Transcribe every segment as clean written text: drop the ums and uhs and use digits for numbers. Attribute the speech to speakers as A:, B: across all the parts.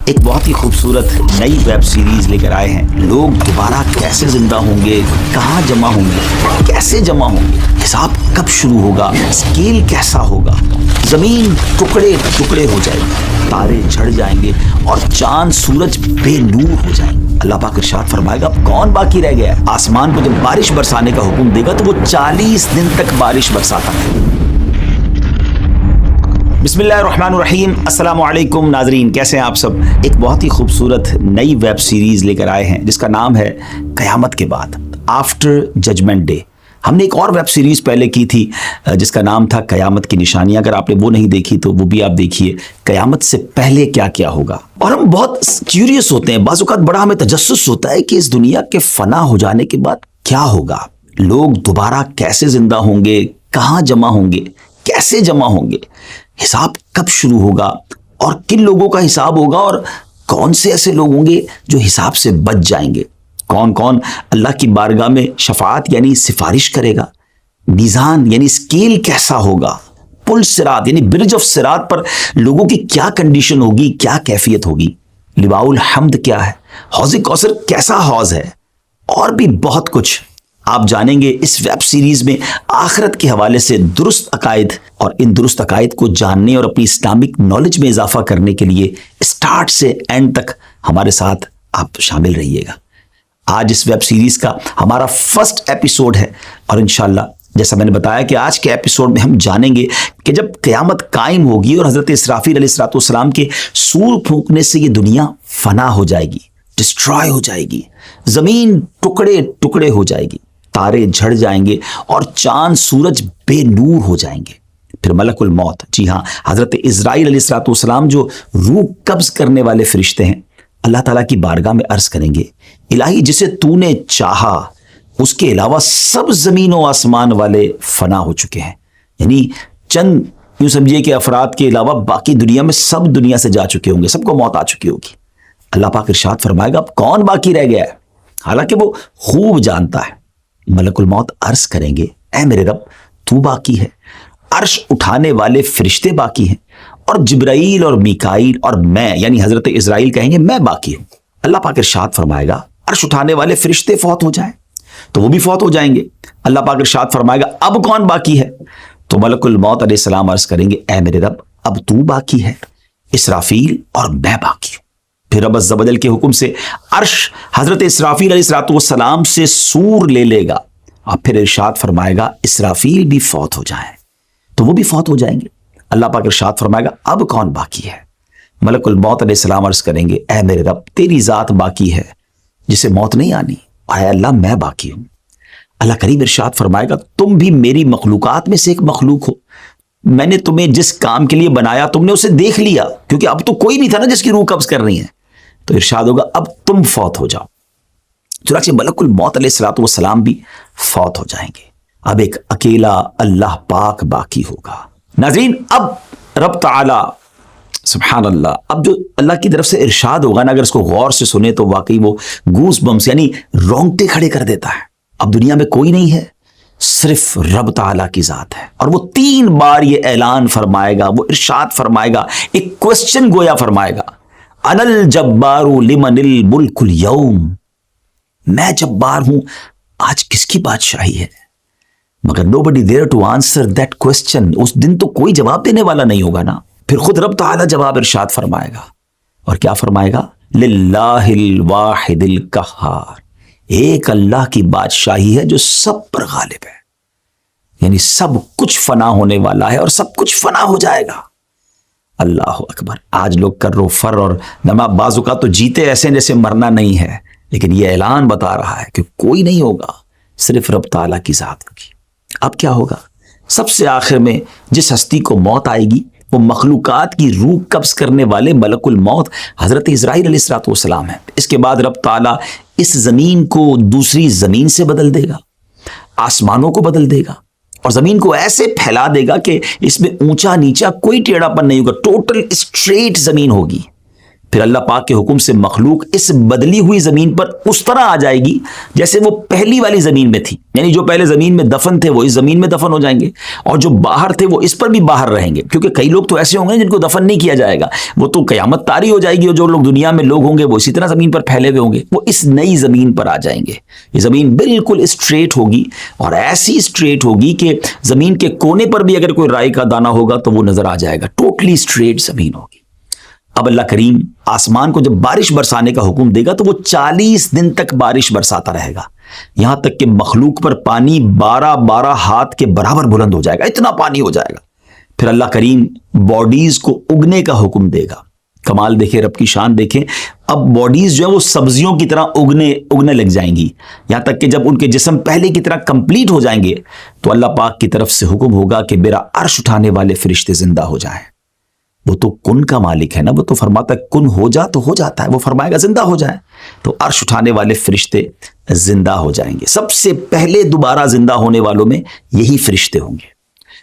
A: ایک بہت ہی خوبصورت نئی ویب سیریز لے کر آئے ہیں. لوگ دوبارہ کیسے زندہ ہوں گے, کہاں جمع ہوں گے, کیسے جمع ہوں گے, حساب کب شروع ہوگا, اسکیل کیسا ہوگا, زمین ٹکڑے ٹکڑے ہو جائے گی, تارے جھڑ جائیں گے اور چاند سورج بے نور ہو جائیں گے. اللہ پاک ارشاد فرمائے گا اب کون باقی رہ گیا ہے. آسمان کو جب بارش برسانے کا حکم دے گا تو وہ 40 دن تک بارش برساتا ہے. بسم اللہ الرحمن الرحیم. السلام علیکم ناظرین, کیسے ہیں آپ سب. ایک بہت ہی خوبصورت نئی ویب سیریز لے کر آئے ہیں جس کا نام ہے قیامت کے بعد, آفٹر ججمنٹ ڈے. ہم نے ایک اور ویب سیریز پہلے کی تھی جس کا نام تھا قیامت کی نشانیاں. اگر آپ نے وہ نہیں دیکھی تو وہ بھی آپ دیکھیے, قیامت سے پہلے کیا کیا ہوگا. اور ہم بہت کیوریس ہوتے ہیں, بعض اوقات بڑا ہمیں تجسس ہوتا ہے کہ اس دنیا کے فنا ہو جانے کے بعد کیا ہوگا. لوگ دوبارہ کیسے زندہ ہوں گے, کہاں جمع ہوں گے, کیسے جمع ہوں گے, حساب کب شروع ہوگا اور کن لوگوں کا حساب ہوگا, اور کون سے ایسے لوگ ہوں گے جو حساب سے بچ جائیں گے, کون کون اللہ کی بارگاہ میں شفاعت یعنی سفارش کرے گا, میزان یعنی اسکیل کیسا ہوگا, پل صراط یعنی برج آف صراط پر لوگوں کی کیا کنڈیشن ہوگی, کیا کیفیت ہوگی, لواء الحمد کیا ہے, حوض کوثر کیسا حوض ہے, اور بھی بہت کچھ آپ جانیں گے اس ویب سیریز میں. آخرت کے حوالے سے درست عقائد, اور ان درست عقائد کو جاننے اور اپنی اسلامک نالج میں اضافہ کرنے کے لیے اسٹارٹ سے اینڈ تک ہمارے ساتھ آپ شامل رہیے گا. آج اس ویب سیریز کا ہمارا فرسٹ ایپیسوڈ ہے, اور انشاءاللہ جیسا میں نے بتایا کہ آج کے ایپیسوڈ میں ہم جانیں گے کہ جب قیامت قائم ہوگی اور حضرت اسرافیل علیہ السلام کے سور پھونکنے سے یہ دنیا فنا ہو جائے گی, ڈسٹرائے ہو جائے گی, زمین ٹکڑے ٹکڑے ہو جائے گی, تارے جھڑ جائیں گے اور چاند سورج بے نور ہو جائیں گے. پھر ملک الموت, جی ہاں حضرت عزرائیل علیہ السلام جو روح قبض کرنے والے فرشتے ہیں, اللہ تعالیٰ کی بارگاہ میں عرض کریں گے الہی جسے تو نے چاہا اس کے علاوہ سب زمین و آسمان والے فنا ہو چکے ہیں. یعنی چند یوں سمجھیے کہ افراد کے علاوہ باقی دنیا میں سب دنیا سے جا چکے ہوں گے, سب کو موت آ چکی ہوگی. اللہ پاک ارشاد فرمائے گا اب کون باقی رہ گیا ہے, حالانکہ وہ خوب جانتا ہے. ملک الموت عرض کریں گے اے میرے رب تو باقی ہے, عرش اٹھانے والے فرشتے باقی ہیں, اور جبرائیل اور میکائیل اور میں یعنی حضرت اسرائیل کہیں گے میں باقی ہوں. اللہ پاک ارشاد فرمائے گا عرش اٹھانے والے فرشتے فوت ہو جائیں تو وہ بھی فوت ہو جائیں گے. اللہ پاک ارشاد فرمائے گا اب کون باقی ہے, تو ملک الموت علیہ السلام عرض کریں گے اے میرے رب اب تو باقی ہے, اسرافیل اور میں باقی ہوں. پھر رب عز و جل کے حکم سے عرش حضرت اسرافیل علیہ السلام سے سور لے لے گا, اور پھر ارشاد فرمائے گا اسرافیل بھی فوت ہو جائیں تو وہ بھی فوت ہو جائیں گے. اللہ پاک ارشاد فرمائے گا اب کون باقی ہے, ملک الموت علیہ السلام عرض کریں گے اے میرے رب تیری ذات باقی ہے جسے موت نہیں آنی, اور اے اللہ میں باقی ہوں. اللہ کریم ارشاد فرمائے گا تم بھی میری مخلوقات میں سے ایک مخلوق ہو, میں نے تمہیں جس کام کے لیے بنایا تم نے اسے دیکھ لیا, کیونکہ اب تو کوئی نہیں تھا نا جس کی روح قبض کر رہی ہے, تو ارشاد ہوگا اب تم فوت ہو جاؤ. چنانچہ ملک الموت علیہ السلام بھی فوت ہو جائیں گے. اب ایک اکیلا اللہ پاک باقی ہوگا. ناظرین اب رب تعالی سبحان اللہ, اب جو اللہ کی طرف سے ارشاد ہوگا نا, اگر اس کو غور سے سنے تو واقعی وہ گوس بمس یعنی رونگٹے کھڑے کر دیتا ہے. اب دنیا میں کوئی نہیں ہے, صرف رب تعالیٰ کی ذات ہے, اور وہ 3 بار یہ اعلان فرمائے گا, وہ ارشاد فرمائے گا, ایک کوسچن گویا فرمائے گا انا الجبار لمن الملک اليوم, میں جبار ہوں آج کس کی بادشاہی ہے. مگر nobody there to answer that question, اس دن تو کوئی جواب دینے والا نہیں ہوگا نا. پھر خود رب تعالیٰ جواب ارشاد فرمائے گا, اور کیا فرمائے گا للہ الواحد القہار, ایک اللہ کی بادشاہی ہے جو سب پر غالب ہے. یعنی سب کچھ فنا ہونے والا ہے اور سب کچھ فنا ہو جائے گا. اللہ اکبر. آج لوگ کر و فر اور نما بعض اوقات تو جیتے ایسے جیسے مرنا نہیں ہے, لیکن یہ اعلان بتا رہا ہے کہ کوئی نہیں ہوگا, صرف رب تعالیٰ کی ذات ہوگی. اب کیا ہوگا, سب سے آخر میں جس ہستی کو موت آئے گی وہ مخلوقات کی روح قبض کرنے والے ملک الموت حضرت عزرائیل علیہ السلام ہیں. اس کے بعد رب تعالیٰ اس زمین کو دوسری زمین سے بدل دے گا, آسمانوں کو بدل دے گا, اور زمین کو ایسے پھیلا دے گا کہ اس میں اونچا نیچا کوئی ٹیڑھا پن نہیں ہوگا, ٹوٹل اسٹریٹ زمین ہوگی. پھر اللہ پاک کے حکم سے مخلوق اس بدلی ہوئی زمین پر اس طرح آ جائے گی جیسے وہ پہلی والی زمین میں تھی، یعنی جو پہلے زمین میں دفن تھے وہ اس زمین میں دفن ہو جائیں گے، اور جو باہر تھے وہ اس پر بھی باہر رہیں گے، کیونکہ کئی لوگ تو ایسے ہوں گے جن کو دفن نہیں کیا جائے گا، وہ تو قیامت طاری ہو جائے گی، اور جو لوگ دنیا میں لوگ ہوں گے وہ اسی طرح زمین پر پھیلے ہوئے ہوں گے، وہ اس نئی زمین پر آ جائیں گے۔ یہ زمین بالکل اسٹریٹ ہوگی، اور ایسی اسٹریٹ ہوگی کہ زمین کے کونے پر بھی اگر کوئی رائی کا دانہ ہوگا تو وہ نظر آ جائے گا، ٹوٹلی اسٹریٹ زمین ہوگی۔ اب اللہ کریم آسمان کو جب بارش برسانے کا حکم دے گا تو وہ 40 دن تک بارش برساتا رہے گا، یہاں تک کہ مخلوق پر پانی 12 ہاتھ کے برابر بلند ہو جائے گا، اتنا پانی ہو جائے گا۔ پھر اللہ کریم باڈیز کو اگنے کا حکم دے گا۔ کمال دیکھیں، رب کی شان دیکھیں، اب باڈیز جو ہے وہ سبزیوں کی طرح اگنے لگ جائیں گی، یہاں تک کہ جب ان کے جسم پہلے کی طرح کمپلیٹ ہو جائیں گے تو اللہ پاک کی طرف سے حکم ہوگا کہ میرا عرش اٹھانے والے فرشتے زندہ ہو جائیں۔ وہ تو کن کا مالک ہے نا، وہ تو فرماتا ہے کن ہو جا تو ہو جاتا ہے، وہ فرمائے گا زندہ ہو جائیں، تو عرش اٹھانے والے فرشتے زندہ ہو جائیں گے۔ سب سے پہلے دوبارہ زندہ ہونے والوں میں یہی فرشتے ہوں گے۔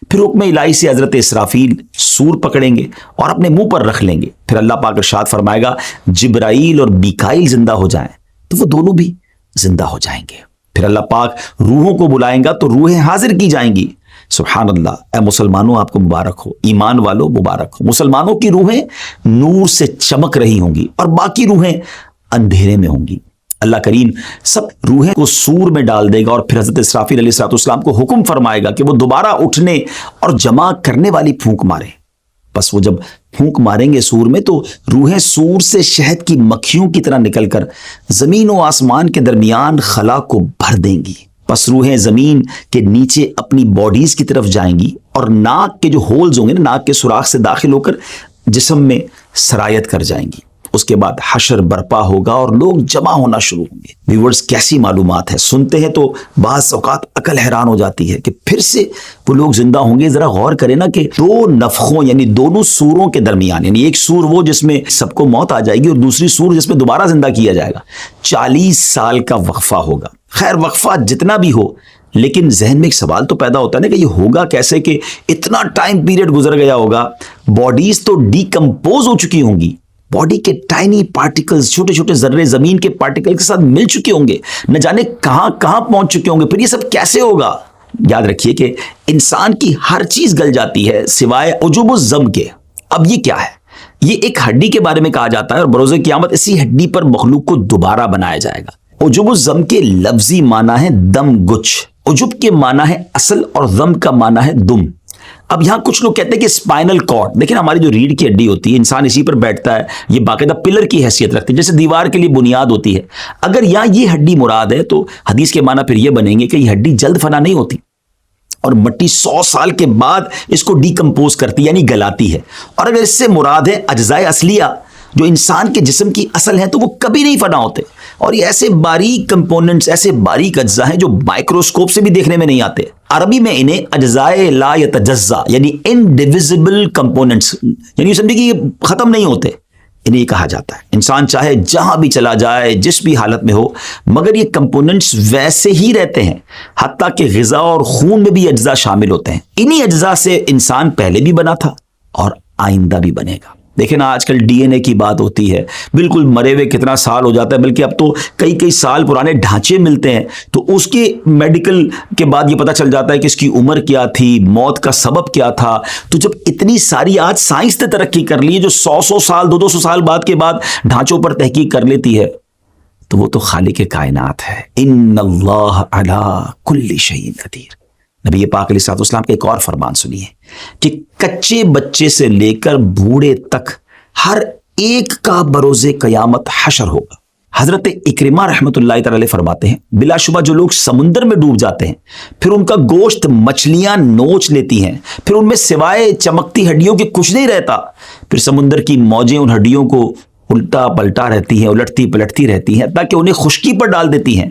A: پھر حکم الہی سے حضرت اسرافیل سور پکڑیں گے اور اپنے منہ پر رکھ لیں گے، پھر اللہ پاک ارشاد فرمائے گا جبرائیل اور میکائیل زندہ ہو جائیں، تو وہ دونوں بھی زندہ ہو جائیں گے۔ پھر اللہ پاک روحوں کو بلائیں گا تو روحیں حاضر کی جائیں گی۔ سبحان اللہ، اے مسلمانوں آپ کو مبارک ہو، ایمان والوں مبارک ہو۔ مسلمانوں کی روحیں نور سے چمک رہی ہوں گی اور باقی روحیں اندھیرے میں ہوں گی۔ اللہ کریم سب روحیں کو سور میں ڈال دے گا، اور پھر حضرت اسرافیل علیہ السلام کو حکم فرمائے گا کہ وہ دوبارہ اٹھنے اور جمع کرنے والی پھونک مارے۔ بس وہ جب پھونک ماریں گے سور میں تو روحیں سور سے شہد کی مکھیوں کی طرح نکل کر زمین و آسمان کے درمیان خلا کو بھر دیں گی۔ پس روحیں زمین کے نیچے اپنی باڈیز کی طرف جائیں گی، اور ناک کے جو ہولز ہوں گے نا، ناک کے سوراخ سے داخل ہو کر جسم میں سرایت کر جائیں گی۔ اس کے بعد حشر برپا ہوگا اور لوگ جمع ہونا شروع ہوں گے۔ ویورز کیسی معلومات ہے، سنتے ہیں تو بعض اوقات عقل حیران ہو جاتی ہے کہ پھر سے وہ لوگ زندہ ہوں گے۔ ذرا غور کریں نا کہ دو نفخوں یعنی دونوں سوروں کے درمیان، یعنی ایک سور وہ جس میں سب کو موت آ جائے گی، اور دوسری سور جس میں دوبارہ زندہ کیا جائے گا، 40 سال کا وقفہ ہوگا۔ خیر وقفہ جتنا بھی ہو، لیکن ذہن میں ایک سوال تو پیدا ہوتا ہے نا کہ یہ ہوگا کیسے کہ اتنا ٹائم پیریڈ گزر گیا ہوگا، باڈیز تو ڈیکمپوز ہو چکی ہوں گی، باڈی کے ٹائنی پارٹیکلز، چھوٹے چھوٹے ذرے زمین کے پارٹیکل کے ساتھ مل چکے ہوں گے، نہ جانے کہاں کہاں پہنچ چکے ہوں گے۔ پھر یہ سب کیسے ہوگا؟ یاد رکھیے کہ انسان کی ہر چیز گل جاتی ہے سوائے عجب الزم کے۔ اب یہ کیا ہے؟ یہ ایک ہڈی کے بارے میں کہا جاتا ہے، اور بروز قیامت اسی ہڈی پر مخلوق کو دوبارہ بنایا جائے گا۔ عجب الزم کے لفظی معنی ہے دم گچھ، عجب کے معنی ہے اصل، اور ضم کا معنی ہے دم۔ اب یہاں کچھ لوگ کہتے ہیں کہ اسپائنل کارڈ، لیکن ہماری جو ریڑھ کی ہڈی ہوتی ہے، انسان اسی پر بیٹھتا ہے، یہ باقاعدہ پلر کی حیثیت رکھتی ہے، جیسے دیوار کے لیے بنیاد ہوتی ہے۔ اگر یہاں یہ ہڈی مراد ہے تو حدیث کے معنی پھر یہ بنیں گے کہ یہ ہڈی جلد فنا نہیں ہوتی، اور مٹی 100 سال کے بعد اس کو ڈیکمپوز کرتی یعنی گلاتی ہے۔ اور اگر اس سے مراد ہے اجزائے اصلیہ جو انسان کے جسم کی اصل ہیں تو وہ کبھی نہیں فنا ہوتے، اور یہ ایسے باریک کمپوننٹس، ایسے باریک اجزاء ہیں جو مائکروسکوپ سے بھی دیکھنے میں نہیں آتے۔ عربی میں انہیں اجزائے لا یتجزا یعنی انڈیویزبل کمپوننٹس، یعنی سمجھے کہ یہ ختم نہیں ہوتے، انہیں یہ کہا جاتا ہے۔ انسان چاہے جہاں بھی چلا جائے، جس بھی حالت میں ہو، مگر یہ کمپوننٹس ویسے ہی رہتے ہیں، حتیٰ کہ غذا اور خون میں بھی اجزاء شامل ہوتے ہیں۔ انہی اجزاء سے انسان پہلے بھی بنا تھا اور آئندہ بھی بنے گا۔ دیکھیں نا آج کل ڈی این اے کی بات ہوتی ہے، بالکل مرے ہوئے کتنا سال ہو جاتا ہے، بلکہ اب تو کئی سال پرانے ڈھانچے ملتے ہیں، تو اس کے میڈیکل کے بعد یہ پتہ چل جاتا ہے کہ اس کی عمر کیا تھی، موت کا سبب کیا تھا۔ تو جب اتنی ساری آج سائنس نے ترقی کر لی ہے جو 100 سال 200 سال بعد کے بعد ڈھانچوں پر تحقیق کر لیتی ہے، تو وہ تو خالق کائنات ہے۔ ان اللہ علی کل شیء قدیر۔ نبی پاک علیہ السلام کا ایک اور فرمان سنیے کہ کچے بچے سے لے کر بوڑھے تک ہر ایک کا بروز قیامت حشر ہوگا۔ حضرت اکرمہ رحمۃ اللہ تعالی علیہ فرماتے ہیں بلا شبہ جو لوگ سمندر میں ڈوب جاتے ہیں، پھر ان کا گوشت مچھلیاں نوچ لیتی ہیں، پھر ان میں سوائے چمکتی ہڈیوں کے کچھ نہیں رہتا، پھر سمندر کی موجیں ان ہڈیوں کو الٹا پلٹا رہتی ہیں، الٹتی پلٹتی رہتی ہیں تاکہ انہیں خشکی پر ڈال دیتی ہیں،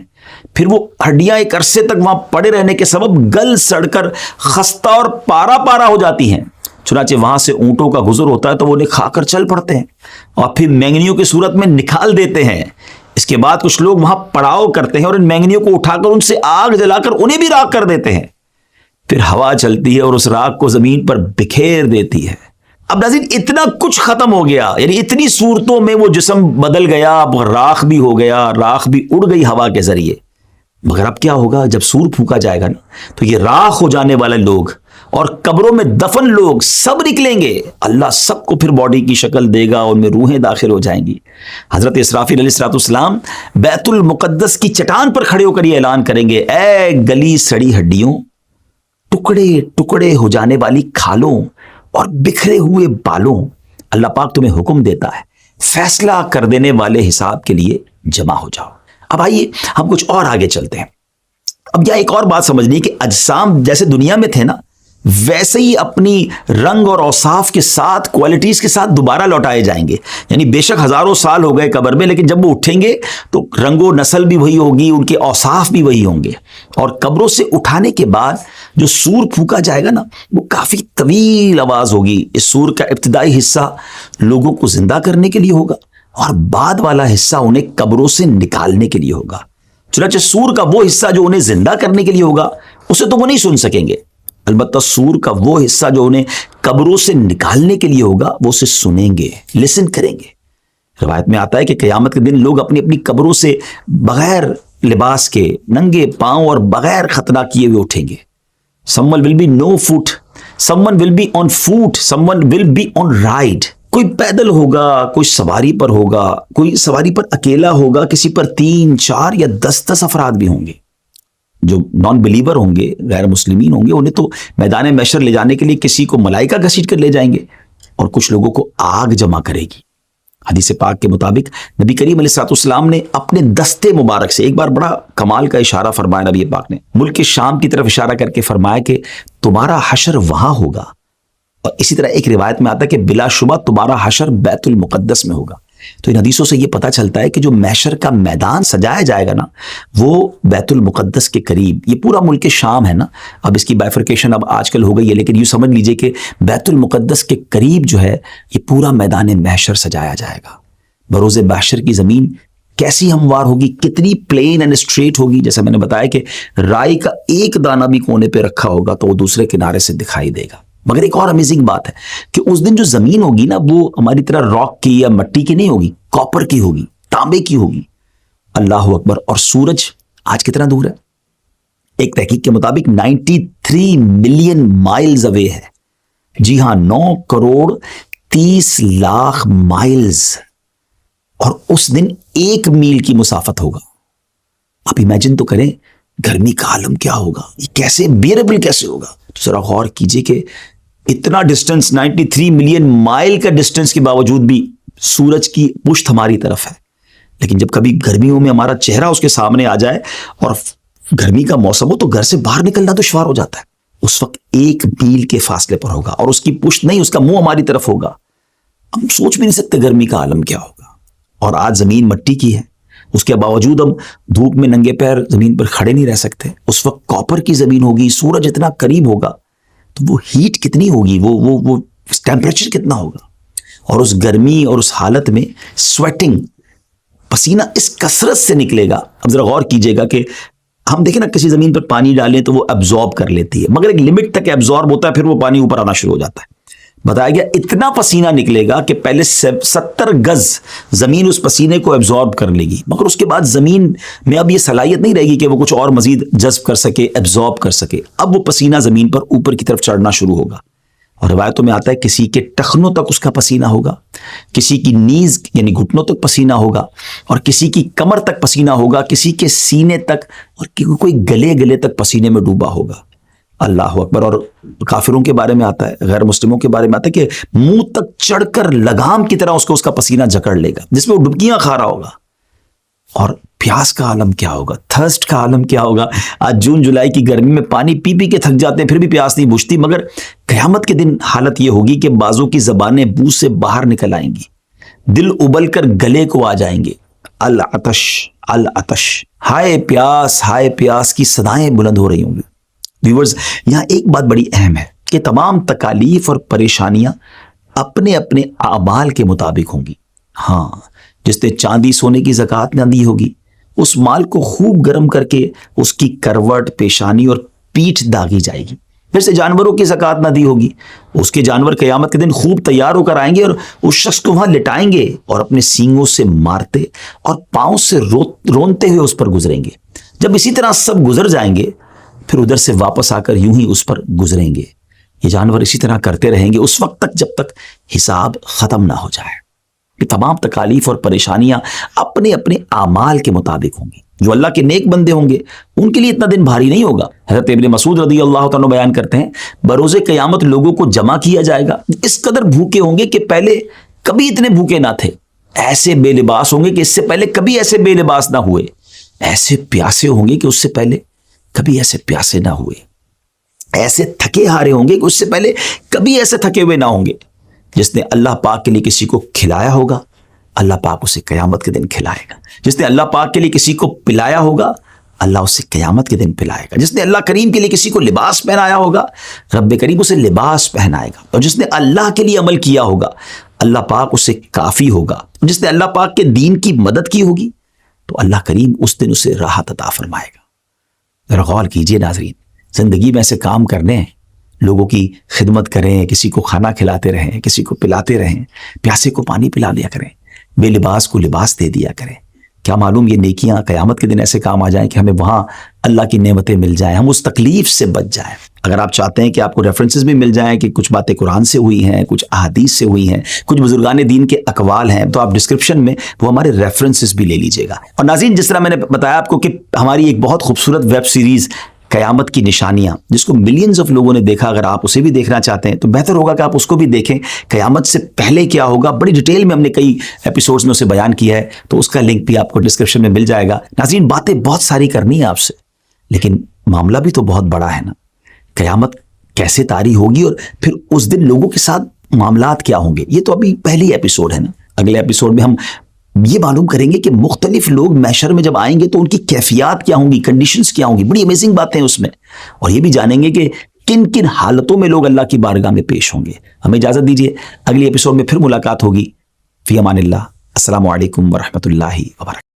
A: پھر وہ ہڈیاں ایک عرصے تک وہاں پڑے رہنے کے سبب گل سڑ کر خستہ اور پارا پارا ہو جاتی ہیں۔ چنانچہ وہاں سے اونٹوں کا گزر ہوتا ہے تو وہ انہیں کھا کر چل پڑتے ہیں اور پھر مینگنیوں کی صورت میں نکال دیتے ہیں۔ اس کے بعد کچھ لوگ وہاں پڑاؤ کرتے ہیں اور ان مینگنیوں کو اٹھا کر ان سے آگ جلا کر انہیں بھی راکھ کر دیتے ہیں۔ پھر ہوا چلتی ہے اور اس راکھ کو زمین پر بکھیر دیتی ہے، اب ناظرین اتنا کچھ ختم ہو گیا، یعنی اتنی صورتوں میں وہ جسم بدل گیا، اب راکھ بھی ہو گیا، راکھ بھی اڑ گئی ہوا کے ذریعے، مگر اب کیا ہوگا جب سور پھونکا جائے گا نا تو یہ راکھ ہو جانے والے لوگ اور قبروں میں دفن لوگ سب نکلیں گے، اللہ سب کو پھر باڈی کی شکل دے گا، ان میں روحیں داخل ہو جائیں گی۔ حضرت اسرافیل علیہ السلام بیت المقدس کی چٹان پر کھڑے ہو کر یہ اعلان کریں گے، اے گلی سڑی ہڈیوں، ٹکڑے ٹکڑے ہو جانے والی کھالوں اور بکھرے ہوئے بالوں، اللہ پاک تمہیں حکم دیتا ہے فیصلہ کر دینے والے حساب کے لیے جمع ہو جاؤ۔ اب آئیے ہم کچھ اور آگے چلتے ہیں۔ اب یہاں ایک اور بات سمجھنی کہ اجسام جیسے دنیا میں تھے نا، ویسے ہی اپنی رنگ اور اوصاف کے ساتھ، کوالٹیز کے ساتھ دوبارہ لوٹائے جائیں گے، یعنی بے شک ہزاروں سال ہو گئے قبر میں، لیکن جب وہ اٹھیں گے تو رنگ و نسل بھی وہی ہوگی، ان کے اوصاف بھی وہی ہوں گے، اور قبروں سے اٹھانے کے بعد جو سور پھونکا جائے گا نا وہ کافی طویل آواز ہوگی۔ اس سور کا ابتدائی حصہ لوگوں کو زندہ کرنے کے لیے ہوگا اور بعد والا حصہ انہیں قبروں سے نکالنے کے لیے ہوگا۔ چنانچہ سور کا وہ حصہ جو انہیں زندہ کرنے کے لیے ہوگا اسے تو وہ نہیں سن سکیں گے، البتہ سور کا وہ حصہ جو انہیں قبروں سے نکالنے کے لیے ہوگا وہ اسے سنیں گے، لسن کریں گے۔ روایت میں آتا ہے کہ قیامت کے دن لوگ اپنی اپنی قبروں سے بغیر لباس کے، ننگے پاؤں اور بغیر ختنہ کیے ہوئے اٹھیں گے۔ someone will be no foot, someone will be on foot, someone will be on ride۔ کوئی پیدل ہوگا، کوئی سواری پر ہوگا، کوئی سواری پر اکیلا ہوگا، کسی پر 3، 4 یا 10 افراد بھی ہوں گے۔ جو نان بلیور ہوں گے، غیر مسلمین ہوں گے، انہیں تو میدان محشر لے جانے کے لیے کسی کو ملائکہ گھسیٹ کر لے جائیں گے اور کچھ لوگوں کو آگ جمع کرے گی۔ حدیث پاک کے مطابق نبی کریم علیہ السلام نے اپنے دستے مبارک سے ایک بار بڑا کمال کا اشارہ فرمایا، نبی پاک نے ملک شام کی طرف اشارہ کر کے فرمایا کہ تمہارا حشر وہاں ہوگا، اور اسی طرح ایک روایت میں آتا ہے کہ بلا شبہ تمہارا حشر بیت المقدس میں ہوگا۔ تو ان حدیثوں سے یہ پتہ چلتا ہے کہ جو محشر کا میدان سجایا جائے گا نا وہ بیت المقدس کے قریب، یہ پورا ملک شام ہے نا، اب اس کی بائفرکیشن اب آج کل ہو گئی ہے، لیکن یوں سمجھ لیجئے کہ بیت المقدس کے قریب جو ہے یہ پورا میدان محشر سجایا جائے گا۔ بروز محشر کی زمین کیسی ہموار ہوگی، کتنی پلین اینڈ اسٹریٹ ہوگی، جیسا میں نے بتایا کہ رائی کا ایک دانہ بھی کونے پہ رکھا ہوگا تو وہ دوسرے کنارے سے دکھائی دے گا۔ مگر ایک اور امیزنگ بات ہے کہ اس دن جو زمین ہوگی نا وہ ہماری طرح راک کی یا مٹی کی نہیں ہوگی، کاپر کی ہوگی، تانبے کی ہوگی۔ اللہ اکبر۔ اور سورج آج کتنا دور ہے؟ ایک تحقیق کے مطابق 93 ملین مائلز اوے ہے، جی ہاں 9 کروڑ 30 لاکھ مائلز، اور اس دن 1 میل کی مسافت ہوگا۔ آپ امیجن تو کریں گرمی کا عالم کیا ہوگا، یہ کیسے بیئربل کیسے ہوگا۔ تو ذرا غور کیجئے کہ اتنا ڈسٹنس 93 ملین مائل کا ڈسٹنس کے باوجود بھی سورج کی پشت ہماری طرف ہے، لیکن جب کبھی گرمیوں میں ہمارا چہرہ اس کے سامنے آ جائے اور گرمی کا موسم ہو تو گھر سے باہر نکلنا دشوار ہو جاتا ہے۔ اس وقت 1 میل کے فاصلے پر ہوگا اور اس کی پشت نہیں، اس کا منہ ہماری طرف ہوگا۔ ہم سوچ بھی نہیں سکتے گرمی کا عالم کیا ہوگا۔ اور آج زمین مٹی کی ہے، اس کے باوجود ہم دھوپ میں ننگے پیر زمین پر کھڑے نہیں رہ سکتے۔ اس وقت کاپر کی زمین ہوگی، سورج اتنا قریب ہوگا تو وہ ہیٹ کتنی ہوگی، وہ ٹیمپریچر کتنا ہوگا، اور اس گرمی اور اس حالت میں سویٹنگ، پسینہ اس کثرت سے نکلے گا۔ اب ذرا غور کیجئے گا کہ ہم دیکھیں نا کسی زمین پر پانی ڈالیں تو وہ ایبزارب کر لیتی ہے، مگر ایک لمٹ تک ایبزارب ہوتا ہے، پھر وہ پانی اوپر آنا شروع ہو جاتا ہے۔ بتایا گیا اتنا پسینہ نکلے گا کہ پہلے 70 گز زمین اس پسینے کو ایبزارب کر لے گی، مگر اس کے بعد زمین میں اب یہ صلاحیت نہیں رہے گی کہ وہ کچھ اور مزید جذب کر سکے، ایبزارب کر سکے۔ اب وہ پسینہ زمین پر اوپر کی طرف چڑھنا شروع ہوگا، اور روایتوں میں آتا ہے کسی کے ٹخنوں تک اس کا پسینہ ہوگا، کسی کی نیز یعنی گھٹنوں تک پسینہ ہوگا، اور کسی کی کمر تک پسینہ ہوگا، کسی کے سینے تک، اور کوئی گلے تک پسینے میں ڈوبا ہوگا۔ اللہ اکبر۔ اور کافروں کے بارے میں آتا ہے، غیر مسلموں کے بارے میں آتا ہے کہ منہ تک چڑھ کر لگام کی طرح اس کا پسینہ جکڑ لے گا، جس میں وہ ڈبکیاں کھا رہا ہوگا۔ اور پیاس کا عالم کیا ہوگا، تھرسٹ کا عالم کیا ہوگا۔ آج جون جولائی کی گرمی میں پانی پی پی کے تھک جاتے ہیں، پھر بھی پیاس نہیں بجھتی، مگر قیامت کے دن حالت یہ ہوگی کہ بازوں کی زبانیں منہ سے باہر نکل آئیں گی، دل ابل کر گلے کو آ جائیں گے۔ العطش العطش، ہائے پیاس کی صدائیں بلند ہو رہی ہوں گی۔ ویورز، یہاں ایک بات بڑی اہم ہے کہ تمام تکالیف اور پریشانیاں اپنے اپنے اعمال کے مطابق ہوں گی۔ ہاں، جس نے چاندی سونے کی زکوٰۃ نہ دی ہوگی، اس مال کو خوب گرم کر کے اس کی کروٹ، پیشانی اور پیٹھ داغی جائے گی، پھر سے جانوروں کی زکوٰۃ نہ دی ہوگی، اس کے جانور قیامت کے دن خوب تیار ہو کر آئیں گے اور اس شخص کو وہاں لٹائیں گے اور اپنے سینگوں سے مارتے اور پاؤں سے رونتے ہوئے اس پر گزریں گے۔ جب اسی طرح سب گزر جائیں گے پھر ادھر سے واپس آ کر یوں ہی اس پر گزریں گے۔ یہ جانور اسی طرح کرتے رہیں گے اس وقت تک جب تک حساب ختم نہ ہو جائے۔ یہ تمام تکالیف اور پریشانیاں اپنے اپنے اعمال کے مطابق ہوں گی۔ جو اللہ کے نیک بندے ہوں گے ان کے لیے اتنا دن بھاری نہیں ہوگا۔ حضرت ابن مسعود رضی اللہ تعالیٰ بیان کرتے ہیں بروز قیامت لوگوں کو جمع کیا جائے گا، اس قدر بھوکے ہوں گے کہ پہلے کبھی اتنے بھوکے نہ تھے، ایسے بے لباس ہوں گے کہ اس سے پہلے کبھی ایسے بے لباس نہ ہوئے، ایسے پیاسے ہوں گے کہ اس سے پہلے کبھی ایسے پیاسے نہ ہوئے، ایسے تھکے ہارے ہوں گے کہ اس سے پہلے کبھی ایسے تھکے ہوئے نہ ہوں گے۔ جس نے اللہ پاک کے لیے کسی کو کھلایا ہوگا اللہ پاک اسے قیامت کے دن کھلائے گا، جس نے اللہ پاک کے لیے کسی کو پلایا ہوگا اللہ اسے قیامت کے دن پلائے گا، جس نے اللہ کریم کے لیے کسی کو لباس پہنایا ہوگا رب کریم اسے لباس پہنائے گا، اور جس نے اللہ کے لیے عمل کیا ہوگا اللہ پاک اسے کافی ہوگا، جس نے اللہ پاک کے دین کی مدد کی ہوگی تو اللہ کریم اس دن اسے راحت عطا فرمائے گا۔ ذرا غور کیجئے ناظرین، زندگی میں ایسے کام کرنے ہیں، لوگوں کی خدمت کریں، کسی کو کھانا کھلاتے رہیں، کسی کو پلاتے رہیں، پیاسے کو پانی پلا دیا کریں، بے لباس کو لباس دے دیا کریں۔ کیا معلوم یہ نیکیاں قیامت کے دن ایسے کام آ جائیں کہ ہمیں وہاں اللہ کی نعمتیں مل جائیں، ہم اس تکلیف سے بچ جائیں۔ اگر آپ چاہتے ہیں کہ آپ کو ریفرنسز بھی مل جائیں کہ کچھ باتیں قرآن سے ہوئی ہیں، کچھ احادیث سے ہوئی ہیں، کچھ بزرگان دین کے اقوال ہیں، تو آپ ڈسکرپشن میں وہ ہمارے ریفرنسز بھی لے لیجئے گا۔ اور ناظرین، جس طرح میں نے بتایا آپ کو کہ ہماری ایک بہت خوبصورت ویب سیریز قیامت کی نشانیاں، جس کو ملینز آف لوگوں نے دیکھا، اگر آپ اسے بھی دیکھنا چاہتے ہیں تو بہتر ہوگا کہ آپ اس کو بھی دیکھیں۔ قیامت سے پہلے کیا ہوگا بڑی ڈیٹیل میں ہم نے کئی ایپیسوڈز میں اسے بیان کیا ہے، تو اس کا لنک بھی آپ کو ڈسکرپشن میں مل جائے گا۔ ناظرین، باتیں بہت ساری کرنی ہے آپ سے، لیکن معاملہ بھی تو بہت بڑا ہے نا۔ قیامت کیسے طاری ہوگی اور پھر اس دن لوگوں کے ساتھ معاملات کیا ہوں گے، یہ تو ابھی پہلی ایپیسوڈ ہے نا۔ اگلے ایپیسوڈ میں ہم یہ معلوم کریں گے کہ مختلف لوگ محشر میں جب آئیں گے تو ان کی کیفیات کیا ہوں گی، کنڈیشنز کیا ہوں گی، بڑی امیزنگ باتیں ہیں اس میں، اور یہ بھی جانیں گے کہ کن کن حالتوں میں لوگ اللہ کی بارگاہ میں پیش ہوں گے۔ ہمیں اجازت دیجیے، اگلی ایپیسوڈ میں پھر ملاقات ہوگی۔ فی امان اللہ، السلام علیکم ورحمۃ اللہ وبرکاتہ۔